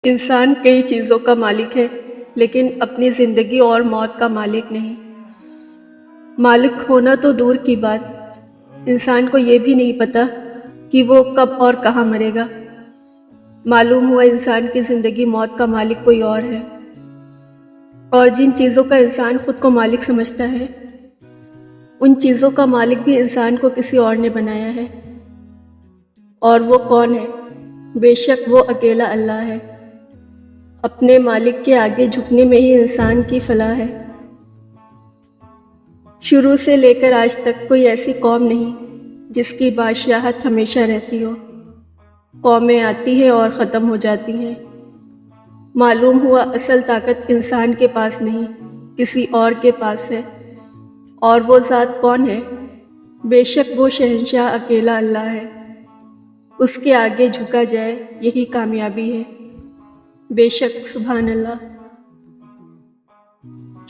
انسان کئی چیزوں کا مالک ہے لیکن اپنی زندگی اور موت کا مالک نہیں۔ مالک ہونا تو دور کی بات، انسان کو یہ بھی نہیں پتا کہ وہ کب اور کہاں مرے گا۔ معلوم ہوا انسان کی زندگی موت کا مالک کوئی اور ہے، اور جن چیزوں کا انسان خود کو مالک سمجھتا ہے ان چیزوں کا مالک بھی انسان کو کسی اور نے بنایا ہے۔ اور وہ کون ہے؟ بے شک وہ اکیلا اللہ ہے۔ اپنے مالک کے آگے جھکنے میں ہی انسان کی فلاح ہے۔ شروع سے لے کر آج تک کوئی ایسی قوم نہیں جس کی بادشاہت ہمیشہ رہتی ہو۔ قومیں آتی ہیں اور ختم ہو جاتی ہیں۔ معلوم ہوا اصل طاقت انسان کے پاس نہیں، کسی اور کے پاس ہے۔ اور وہ ذات کون ہے؟ بے شک وہ شہنشاہ اکیلا اللہ ہے۔ اس کے آگے جھکا جائے یہی کامیابی ہے۔ بے شک سبحان اللہ۔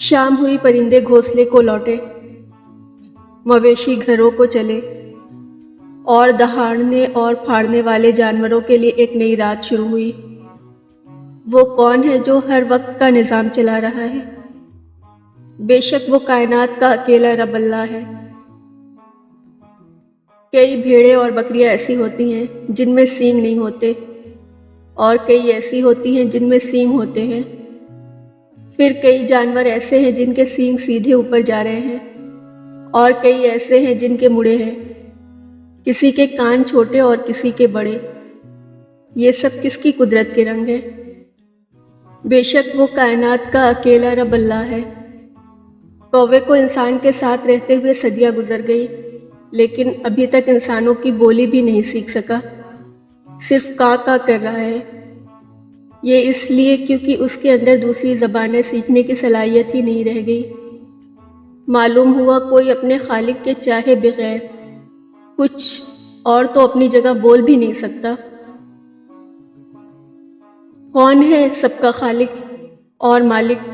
شام ہوئی پرندے گھونسلے کو لوٹے، مویشی گھروں کو چلے، اور دہاڑنے اور پھاڑنے والے جانوروں کے لیے ایک نئی رات شروع ہوئی۔ وہ کون ہے جو ہر وقت کا نظام چلا رہا ہے؟ بے شک وہ کائنات کا اکیلا رب اللہ ہے۔ کئی بھیڑیں اور بکریاں ایسی ہوتی ہیں جن میں سینگ نہیں ہوتے، اور کئی ایسی ہوتی ہیں جن میں سینگ ہوتے ہیں۔ پھر کئی جانور ایسے ہیں جن کے سینگ سیدھے اوپر جا رہے ہیں، اور کئی ایسے ہیں جن کے مڑے ہیں، کسی کے کان چھوٹے اور کسی کے بڑے۔ یہ سب کس کی قدرت کے رنگ ہیں؟ بے شک وہ کائنات کا اکیلا رب اللہ ہے۔ کوے کو انسان کے ساتھ رہتے ہوئے صدیاں گزر گئی، لیکن ابھی تک انسانوں کی بولی بھی نہیں سیکھ سکا، صرف کاں کاں کر رہا ہے۔ یہ اس لیے کیونکہ اس کے اندر دوسری زبانیں سیکھنے کی صلاحیت ہی نہیں رہ گئی۔ معلوم ہوا کوئی اپنے خالق کے چاہے بغیر کچھ اور تو اپنی جگہ بول بھی نہیں سکتا۔ کون ہے سب کا خالق اور مالک؟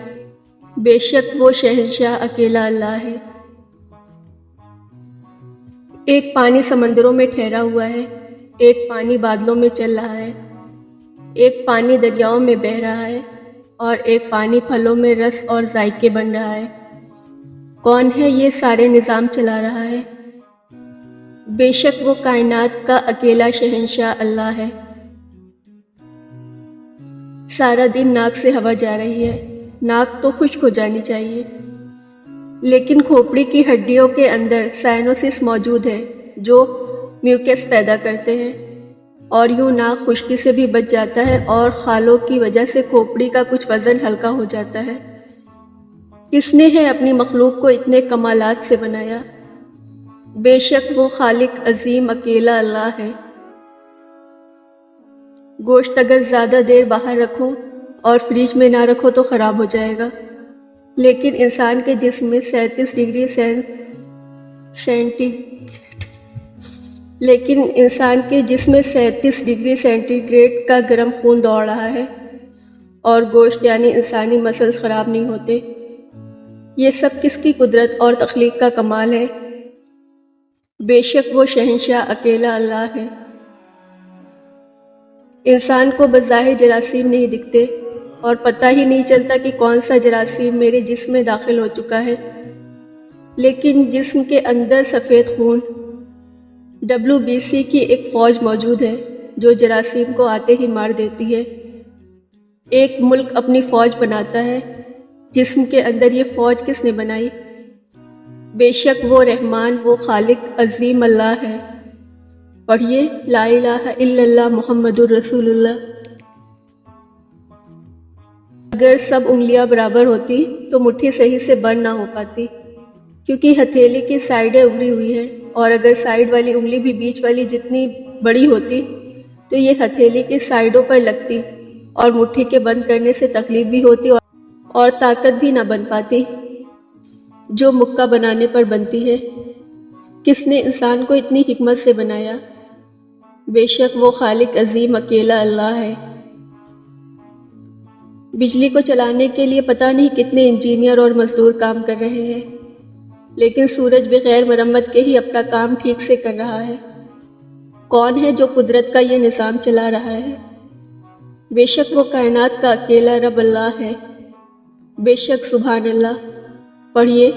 بے شک وہ شہنشاہ اکیلا اللہ ہے۔ ایک پانی سمندروں میں ٹھہرا ہوا ہے، ایک پانی بادلوں میں چل رہا ہے، ایک پانی دریاؤں میں بہہ رہا ہے، اور ایک پانی پھلوں میں رس اور ذائقے بن رہا ہے۔ کون ہے یہ سارے نظام چلا رہا ہے؟ بے شک وہ کائنات کا اکیلا شہنشاہ اللہ ہے۔ سارا دن ناک سے ہوا جا رہی ہے، ناک تو خشک ہو جانی چاہیے، لیکن کھوپڑی کی ہڈیوں کے اندر سائنوسس موجود ہیں جو میوکس پیدا کرتے ہیں، اور یوں ناک خشکی سے بھی بچ جاتا ہے، اور خالوں کی وجہ سے کھوپڑی کا کچھ وزن ہلکا ہو جاتا ہے۔ کس نے ہے اپنی مخلوق کو اتنے کمالات سے بنایا؟ بے شک وہ خالق عظیم اکیلا اللہ ہے۔ گوشت اگر زیادہ دیر باہر رکھو اور فریج میں نہ رکھو تو خراب ہو جائے گا، لیکن انسان کے جسم میں 37 ڈگری سینٹی گریڈ کا گرم خون دوڑ رہا ہے، اور گوشت یعنی انسانی مسلز خراب نہیں ہوتے۔ یہ سب کس کی قدرت اور تخلیق کا کمال ہے؟ بے شک وہ شہنشاہ اکیلا اللہ ہے۔ انسان کو بظاہر جراثیم نہیں دکھتے، اور پتہ ہی نہیں چلتا کہ کون سا جراثیم میرے جسم میں داخل ہو چکا ہے، لیکن جسم کے اندر سفید خون WBC کی ایک فوج موجود ہے جو جراثیم کو آتے ہی مار دیتی ہے۔ ایک ملک اپنی فوج بناتا ہے، جسم کے اندر یہ فوج کس نے بنائی؟ بے شک وہ رحمان، وہ خالق عظیم اللہ ہے۔ پڑھیے لا الہ الا اللہ محمد الرسول اللہ۔ اگر سب انگلیاں برابر ہوتی تو مٹھی صحیح سے بند نہ ہو پاتی، کیونکہ ہتھیلی کی سائیڈیں ابری ہوئی ہیں، اور اگر سائیڈ والی انگلی بھی بیچ والی جتنی بڑی ہوتی تو یہ ہتھیلی کی سائیڈوں پر لگتی، اور مٹھی کے بند کرنے سے تکلیف بھی ہوتی اور طاقت بھی نہ بن پاتی جو مکہ بنانے پر بنتی ہے۔ کس نے انسان کو اتنی حکمت سے بنایا؟ بے شک وہ خالق عظیم اکیلا اللہ ہے۔ بجلی کو چلانے کے لیے پتہ نہیں کتنے انجینئر اور مزدور کام کر رہے ہیں، لیکن سورج بغیر مرمت کے ہی اپنا کام ٹھیک سے کر رہا ہے۔ کون ہے جو قدرت کا یہ نظام چلا رہا ہے؟ بے شک وہ کائنات کا اکیلا رب اللہ ہے، بے شک سبحان اللہ۔ پڑھیے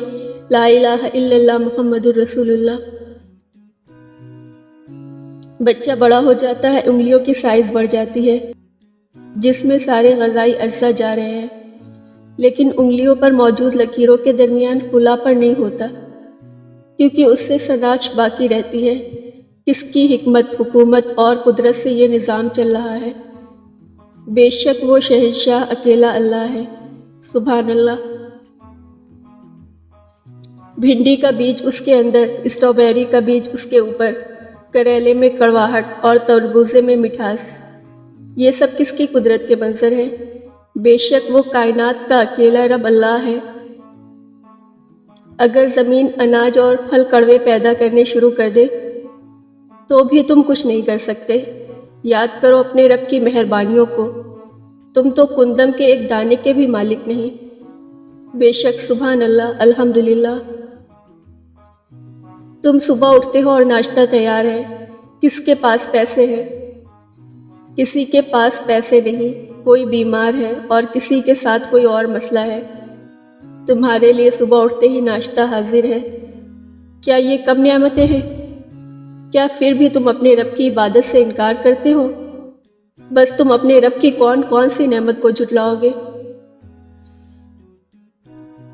لا الہ الا اللہ محمد الرسول اللہ۔ بچہ بڑا ہو جاتا ہے، انگلیوں کی سائز بڑھ جاتی ہے، جس میں سارے غذائی اجزاء جا رہے ہیں، لیکن انگلیوں پر موجود لکیروں کے درمیان خلا پر نہیں ہوتا، کیونکہ اس سے شناخت باقی رہتی ہے۔ کس کی حکمت، حکومت اور قدرت سے یہ نظام چل رہا ہے؟ بے شک وہ شہنشاہ اکیلا اللہ ہے، سبحان اللہ۔ بھنڈی کا بیج اس کے اندر، اسٹرابیری کا بیج اس کے اوپر، کریلے میں کڑواہٹ اور تربوزے میں مٹھاس، یہ سب کس کی قدرت کے منظر ہیں؟ بے شک وہ کائنات کا اکیلا رب اللہ ہے۔ اگر زمین اناج اور پھل کڑوے پیدا کرنے شروع کر دے تو بھی تم کچھ نہیں کر سکتے۔ یاد کرو اپنے رب کی مہربانیوں کو، تم تو کندم کے ایک دانے کے بھی مالک نہیں۔ بے شک سبحان اللہ، الحمدللہ۔ تم صبح اٹھتے ہو اور ناشتہ تیار ہے، کس کے پاس پیسے ہیں؟ کسی کے پاس پیسے نہیں، کوئی بیمار ہے اور کسی کے ساتھ کوئی اور مسئلہ ہے، تمہارے لیے صبح اٹھتے ہی ناشتہ حاضر ہے۔ کیا یہ کم نعمتیں ہیں؟ کیا پھر بھی تم اپنے رب کی عبادت سے انکار کرتے ہو؟ بس تم اپنے رب کی کون کون سی نعمت کو جھٹلاؤ گے؟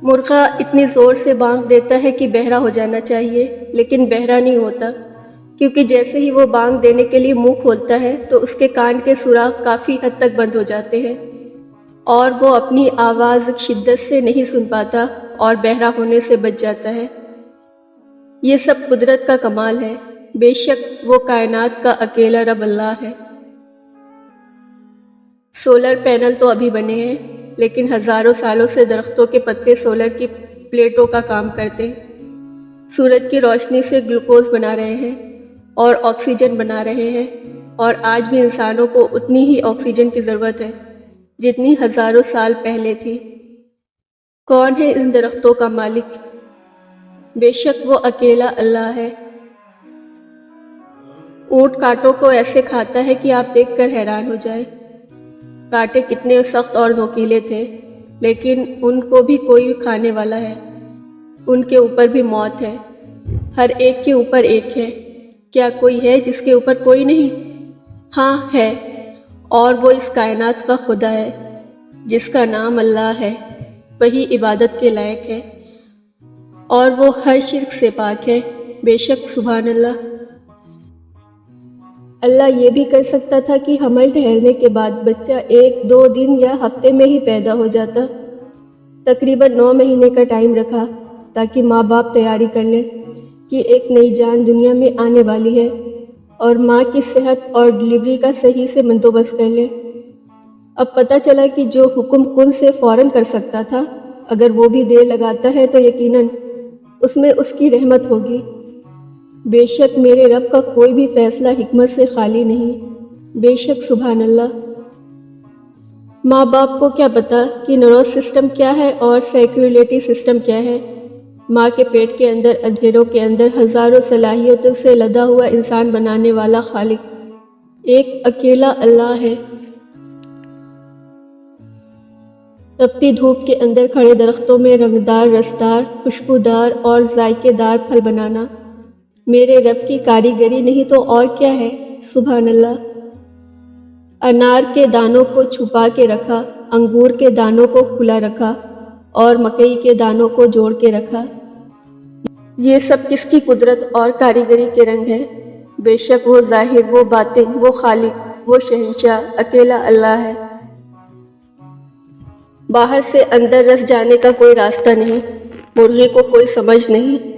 مرغا اتنی زور سے بانگ دیتا ہے کہ بہرا ہو جانا چاہیے، لیکن بہرا نہیں ہوتا، کیونکہ جیسے ہی وہ بانگ دینے کے لیے منہ کھولتا ہے تو اس کے کان کے سوراخ کافی حد تک بند ہو جاتے ہیں اور وہ اپنی آواز شدت سے نہیں سن پاتا اور بہرا ہونے سے بچ جاتا ہے۔ یہ سب قدرت کا کمال ہے، بے شک وہ کائنات کا اکیلا رب اللہ ہے۔ سولر پینل تو ابھی بنے ہیں، لیکن ہزاروں سالوں سے درختوں کے پتے سولر کی پلیٹوں کا کام کرتے ہیں، سورج کی روشنی سے گلوکوز بنا رہے ہیں اور آکسیجن بنا رہے ہیں، اور آج بھی انسانوں کو اتنی ہی آکسیجن کی ضرورت ہے جتنی ہزاروں سال پہلے تھی۔ کون ہے ان درختوں کا مالک؟ بے شک وہ اکیلا اللہ ہے۔ اونٹ کانٹوں کو ایسے کھاتا ہے کہ آپ دیکھ کر حیران ہو جائیں۔ کانٹے کتنے سخت اور نوکیلے تھے، لیکن ان کو بھی کوئی کھانے والا ہے، ان کے اوپر بھی موت ہے، ہر ایک کے اوپر ایک ہے۔ کیا کوئی ہے جس کے اوپر کوئی نہیں؟ ہاں ہے، اور وہ اس کائنات کا خدا ہے، جس کا نام اللہ ہے، وہی عبادت کے لائق ہے، اور وہ ہر شرک سے پاک ہے، بے شک سبحان اللہ۔ اللہ یہ بھی کر سکتا تھا کہ حمل ٹھہرنے کے بعد بچہ 1-2 دن یا ہفتے میں ہی پیدا ہو جاتا، تقریباً 9 مہینے کا ٹائم رکھا تاکہ ماں باپ تیاری کر لیں کہ ایک نئی جان دنیا میں آنے والی ہے، اور ماں کی صحت اور ڈلیوری کا صحیح سے بندوبست کر لیں۔ اب پتہ چلا کہ جو حکم کن سے فوراً کر سکتا تھا، اگر وہ بھی دیر لگاتا ہے تو یقیناً اس میں اس کی رحمت ہوگی۔ بے شک میرے رب کا کوئی بھی فیصلہ حکمت سے خالی نہیں، بے شک سبحان اللہ۔ ماں باپ کو کیا پتا کہ نروس سسٹم کیا ہے اور سیکریولیٹی سسٹم کیا ہے؟ ماں کے پیٹ کے اندر اندھیروں کے اندر ہزاروں صلاحیتوں سے لدا ہوا انسان بنانے والا خالق ایک اکیلا اللہ ہے۔ تپتی دھوپ کے اندر کھڑے درختوں میں رنگدار، رسدار، خوشبودار اور ذائقے دار پھل بنانا میرے رب کی کاریگری نہیں تو اور کیا ہے، سبحان اللہ۔ انار کے دانوں کو چھپا کے رکھا، انگور کے دانوں کو کھلا رکھا اور مکئی کے دانوں کو جوڑ کے رکھا، یہ سب کس کی قدرت اور کاریگری کے رنگ ہیں؟ بے شک وہ ظاہر، وہ باطن، وہ خالق، وہ شہنشاہ اکیلا اللہ ہے۔ باہر سے اندر رس جانے کا کوئی راستہ نہیں، مرغی کو کوئی سمجھ نہیں،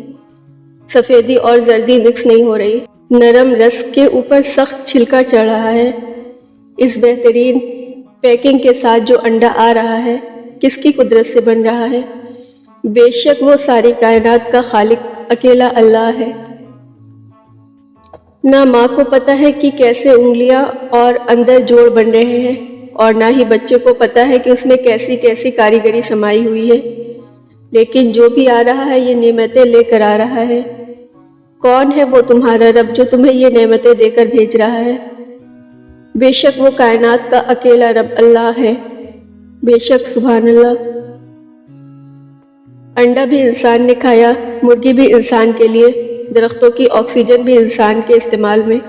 سفیدی اور زردی مکس نہیں ہو رہی، نرم رس کے اوپر سخت چھلکا چڑھ رہا ہے۔ اس بہترین پیکنگ کے ساتھ جو انڈا آ رہا ہے، کس کی قدرت سے بن رہا ہے؟ بے شک وہ ساری کائنات کا خالق اکیلا اللہ ہے۔ نہ ماں کو پتہ ہے کہ کیسے انگلیاں اور اندر جوڑ بن رہے ہیں، اور نہ ہی بچے کو پتہ ہے کہ اس میں کیسی کیسی کاریگری سمائی ہوئی ہے، لیکن جو بھی آ رہا ہے یہ نعمتیں لے کر آ رہا ہے۔ کون ہے وہ تمہارا رب جو تمہیں یہ نعمتیں دے کر بھیج رہا ہے؟ بے شک وہ کائنات کا اکیلا رب اللہ ہے۔ بے شک سبحان اللہ۔ انڈا بھی انسان نے کھایا، مرغی بھی انسان کے لیے، درختوں کی آکسیجن بھی انسان کے استعمال میں۔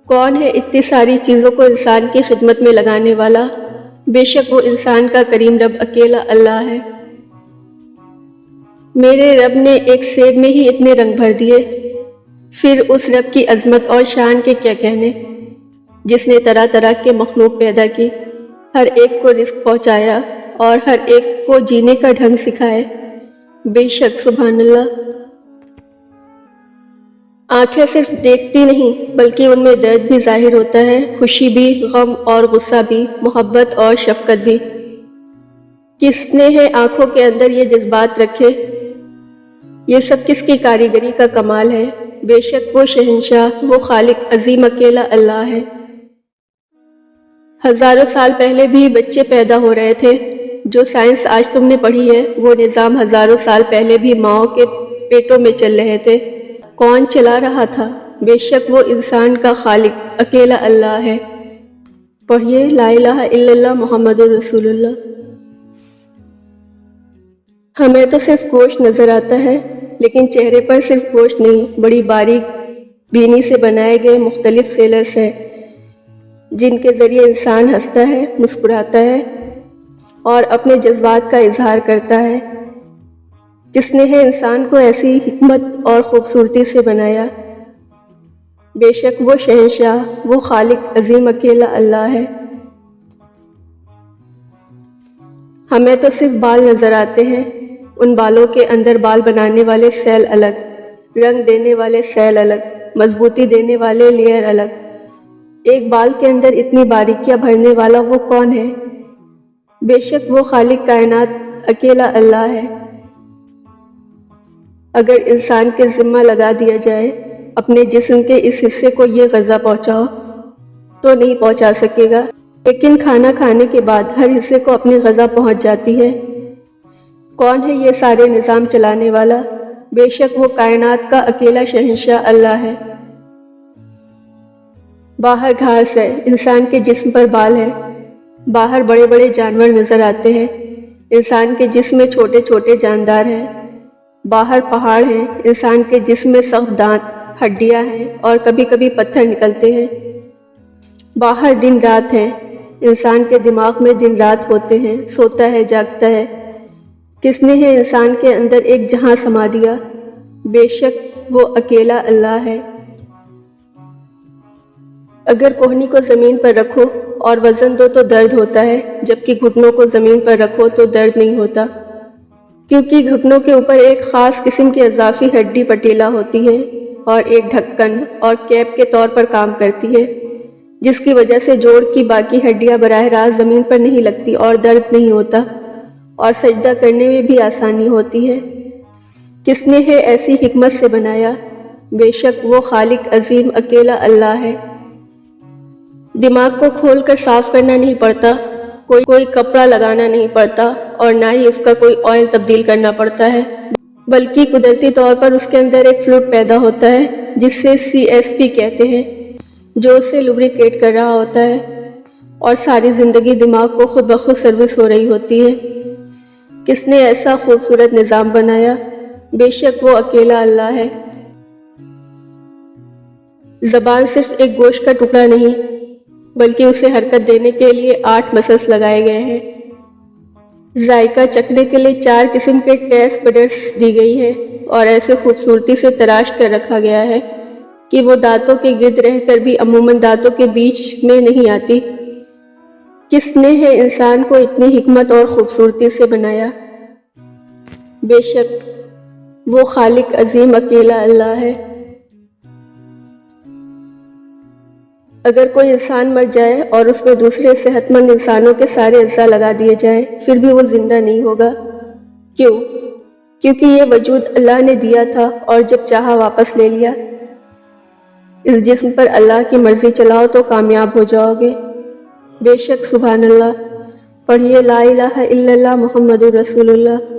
کون ہے اتنی ساری چیزوں کو انسان کی خدمت میں لگانے والا؟ بے شک وہ انسان کا کریم رب اکیلا اللہ ہے۔ میرے رب نے ایک سیب میں ہی اتنے رنگ بھر دیے، پھر اس رب کی عظمت اور شان کے کیا کہنے، جس نے طرح طرح کے مخلوق پیدا کی، ہر ایک کو رزق پہنچایا اور ہر ایک کو جینے کا ڈھنگ سکھائے۔ بے شک سبحان اللہ۔ آنکھیں صرف دیکھتی نہیں بلکہ ان میں درد بھی ظاہر ہوتا ہے، خوشی بھی، غم اور غصہ بھی، محبت اور شفقت بھی۔ کس نے ہے آنکھوں کے اندر یہ جذبات رکھے؟ یہ سب کس کی کاریگری کا کمال ہے؟ بے شک وہ شہنشاہ، وہ خالق عظیم اکیلا اللہ ہے۔ ہزاروں سال پہلے بھی بچے پیدا ہو رہے تھے۔ جو سائنس آج تم نے پڑھی ہے وہ نظام ہزاروں سال پہلے بھی ماؤں کے پیٹوں میں چل رہے تھے۔ کون چلا رہا تھا؟ بے شک وہ انسان کا خالق اکیلا اللہ ہے۔ پڑھیے لا الہ الا اللہ محمد رسول اللہ۔ ہمیں تو صرف گوشت نظر آتا ہے، لیکن چہرے پر صرف گوشت نہیں، بڑی باریک بینی سے بنائے گئے مختلف سیلرز ہیں جن کے ذریعے انسان ہنستا ہے، مسکراتا ہے اور اپنے جذبات کا اظہار کرتا ہے۔ کس نے ہے انسان کو ایسی حکمت اور خوبصورتی سے بنایا؟ بے شک وہ شہنشاہ، وہ خالق عظیم اکیلا اللہ ہے۔ ہمیں تو صرف بال نظر آتے ہیں، ان بالوں کے اندر بال بنانے والے سیل الگ، رنگ دینے والے سیل الگ، مضبوطی دینے والے لیئر الگ۔ ایک بال کے اندر اتنی باریکیاں بھرنے والا وہ کون ہے؟ بے شک وہ خالق کائنات اکیلا اللہ ہے۔ اگر انسان کے ذمہ لگا دیا جائے اپنے جسم کے اس حصے کو یہ غذا پہنچاؤ تو نہیں پہنچا سکے گا، لیکن کھانا کھانے کے بعد ہر حصے کو اپنی غذا پہنچ جاتی ہے۔ کون ہے یہ سارے نظام چلانے والا؟ بے شک وہ کائنات کا اکیلا شہنشاہ اللہ ہے۔ باہر گھاس ہے، انسان کے جسم پر بال ہے۔ باہر بڑے بڑے جانور نظر آتے ہیں، انسان کے جسم میں چھوٹے چھوٹے جاندار ہیں۔ باہر پہاڑ ہیں، انسان کے جسم میں سخت دانت، ہڈیاں ہیں اور کبھی کبھی پتھر نکلتے ہیں۔ باہر دن رات ہیں، انسان کے دماغ میں دن رات ہوتے ہیں، سوتا ہے، جاگتا ہے۔ کس نے ہے انسان کے اندر ایک جہاں سما دیا؟ بے شک وہ اکیلا اللہ ہے۔ اگر کوہنی کو زمین پر رکھو اور وزن دو تو درد ہوتا ہے، جبکہ گھٹنوں کو زمین پر رکھو تو درد نہیں ہوتا، کیونکہ گھٹنوں کے اوپر ایک خاص قسم کی اضافی ہڈی پٹیلا ہوتی ہے اور ایک ڈھکن اور کیپ کے طور پر کام کرتی ہے، جس کی وجہ سے جوڑ کی باقی ہڈیاں براہ راست زمین پر نہیں لگتی اور درد نہیں ہوتا اور سجدہ کرنے میں بھی آسانی ہوتی ہے۔ کس نے ہے ایسی حکمت سے بنایا؟ بے شک وہ خالق عظیم اکیلا اللہ ہے۔ دماغ کو کھول کر صاف کرنا نہیں پڑتا، کوئی کپڑا لگانا نہیں پڑتا اور نہ ہی اس کا کوئی آئل تبدیل کرنا پڑتا ہے، بلکہ قدرتی طور پر اس کے اندر ایک فلوئڈ پیدا ہوتا ہے جس سے CSP کہتے ہیں، جو اسے لبریکیٹ کر رہا ہوتا ہے، اور ساری زندگی دماغ کو خود بخود سروس ہو رہی ہوتی ہے۔ کس نے ایسا خوبصورت نظام بنایا؟ بے شک وہ اکیلا اللہ ہے۔ زبان صرف ایک گوشت کا ٹکڑا نہیں بلکہ اسے حرکت دینے کے لیے 8 مسلز لگائے گئے ہیں۔ ذائقہ چکھنے کے لیے 4 قسم کے ٹیسٹ بڈز دی گئی ہیں اور ایسے خوبصورتی سے تراش کر رکھا گیا ہے کہ وہ دانتوں کے گرد رہ کر بھی عموماً دانتوں کے بیچ میں نہیں آتی۔ کس نے ہے انسان کو اتنی حکمت اور خوبصورتی سے بنایا؟ بے شک وہ خالق عظیم اکیلا اللہ ہے۔ اگر کوئی انسان مر جائے اور اس میں دوسرے صحت مند انسانوں کے سارے اجزاء لگا دیے جائیں پھر بھی وہ زندہ نہیں ہوگا۔ کیوں؟ کیونکہ یہ وجود اللہ نے دیا تھا اور جب چاہا واپس لے لیا۔ اس جسم پر اللہ کی مرضی چلاؤ تو کامیاب ہو جاؤ گے۔ بے شک سبحان اللہ۔ پڑھیے لا الہ الا اللہ محمد رسول اللہ۔